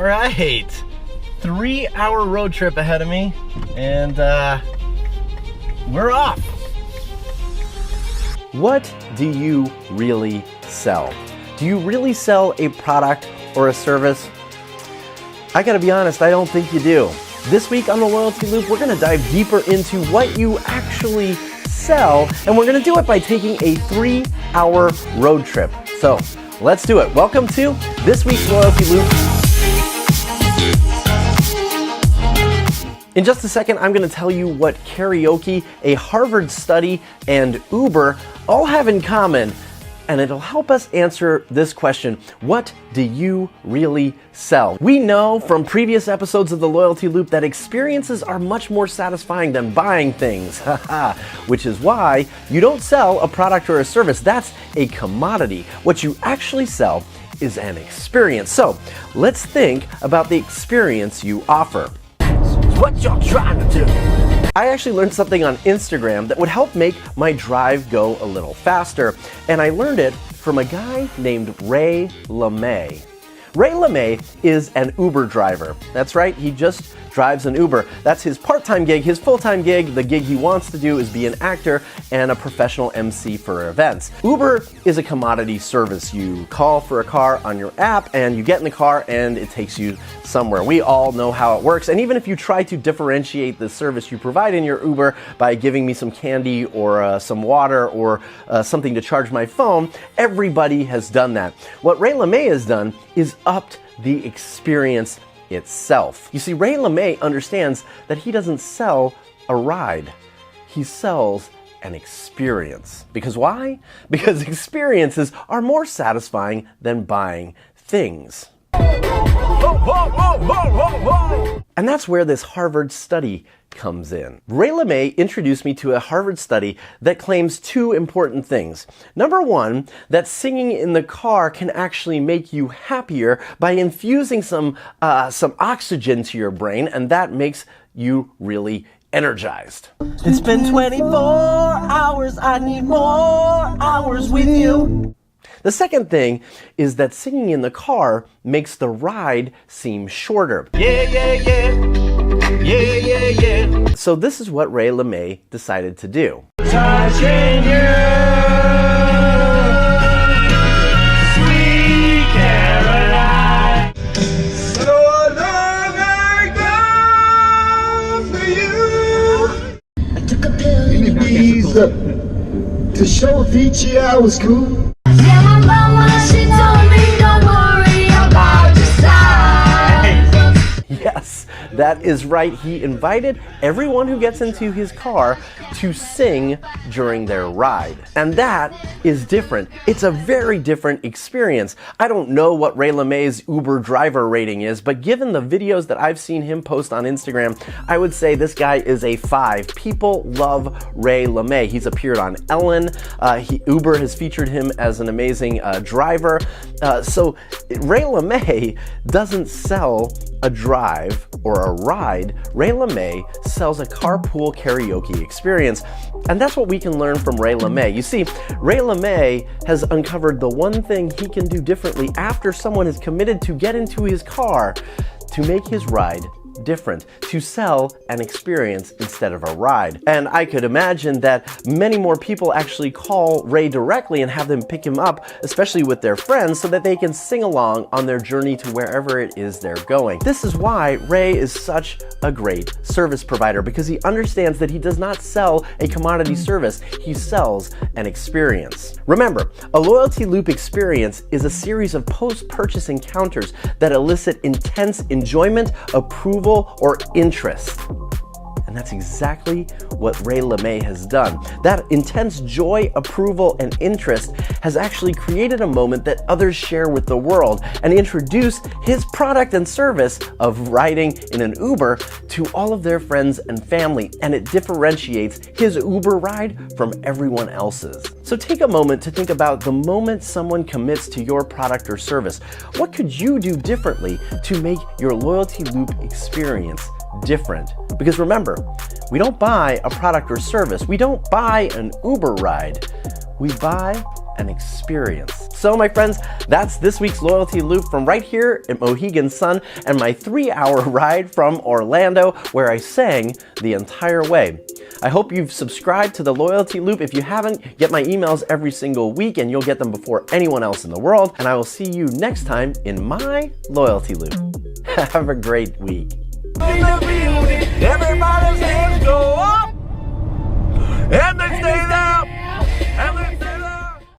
All right, 3-hour road trip ahead of me, and we're off. What do you really sell? Do you really sell a product or a service? I gotta be honest, I don't think you do. This week on the Loyalty Loop, we're gonna dive deeper into what you actually sell, and we're gonna do it by taking a 3-hour road trip. So let's do it. Welcome to this week's Loyalty Loop. In just a second, I'm going to tell you what karaoke, a Harvard study, and Uber all have in common, and it'll help us answer this question: what do you really sell? We know from previous episodes of the Loyalty Loop that experiences are much more satisfying than buying things, which is why you don't sell a product or a service. That's a commodity. What you actually sell is an experience. So let's think about the experience you offer. What y'all trying to do? I actually learned something on Instagram that would help make my drive go a little faster, and I learned it from a guy named Ray LeMay. Ray LeMay is an Uber driver. That's right, he just drives an Uber. That's his part-time gig. His full-time gig, the gig he wants to do, is be an actor and a professional MC for events. Uber is a commodity service. You call for a car on your app and you get in the car and it takes you somewhere. We all know how it works, and even if you try to differentiate the service you provide in your Uber by giving me some candy or some water or something to charge my phone, everybody has done that. What Ray LeMay has done is upped the experience itself. You see, Ray LeMay understands that he doesn't sell a ride. He sells an experience. Because why? Because experiences are more satisfying than buying things. And that's where this Harvard study comes in. Ray LeMay introduced me to a Harvard study that claims two important things. Number one, that singing in the car can actually make you happier by infusing some oxygen to your brain, and that makes you really energized. It's been 24 hours, I need more hours with you. The second thing is that singing in the car makes the ride seem shorter. Yeah, yeah, yeah. Yeah, yeah, yeah. So this is what Ray LeMay decided to do. Touching you, sweet Caroline. So long I go for you. I took a pill in Ibiza to show Avicii I was cool. Yeah, my mama, she told me don't worry about your size. Yes, that is right. He invited everyone who gets into his car to sing during their ride. And that is different. It's a very different experience. I don't know what Ray LeMay's Uber driver rating is, but given the videos that I've seen him post on Instagram, I would say this guy is a 5. People love Ray LeMay. He's appeared on Ellen. Uber has featured him as an amazing driver. So Ray LeMay doesn't sell a drive or a ride. Ray LeMay sells a carpool karaoke experience. And that's what we can learn from Ray LeMay. You see, Ray LeMay has uncovered the one thing he can do differently after someone is committed to get into his car to make his ride different, to sell an experience instead of a ride. And I could imagine that many more people actually call Ray directly and have them pick him up, especially with their friends, so that they can sing along on their journey to wherever it is they're going. This is why Ray is such a great service provider, because he understands that he does not sell a commodity service, he sells an experience. Remember, a Loyalty Loop experience is a series of post-purchase encounters that elicit intense enjoyment, approval, or interest. And that's exactly what Ray LeMay has done. That intense joy, approval, and interest has actually created a moment that others share with the world and introduce his product and service of riding in an Uber to all of their friends and family, and it differentiates his Uber ride from everyone else's. So take a moment to think about the moment someone commits to your product or service. What could you do differently to make your Loyalty Loop experience different? Because remember, we don't buy a product or service. We don't buy an Uber ride. We buy an experience. So my friends, that's this week's Loyalty Loop from right here at Mohegan Sun and my 3-hour ride from Orlando where I sang the entire way. I hope you've subscribed to the Loyalty Loop. If you haven't, get my emails every single week and you'll get them before anyone else in the world. And I will see you next time in my Loyalty Loop. Have a great week. Everybody's hands go up and they stay there.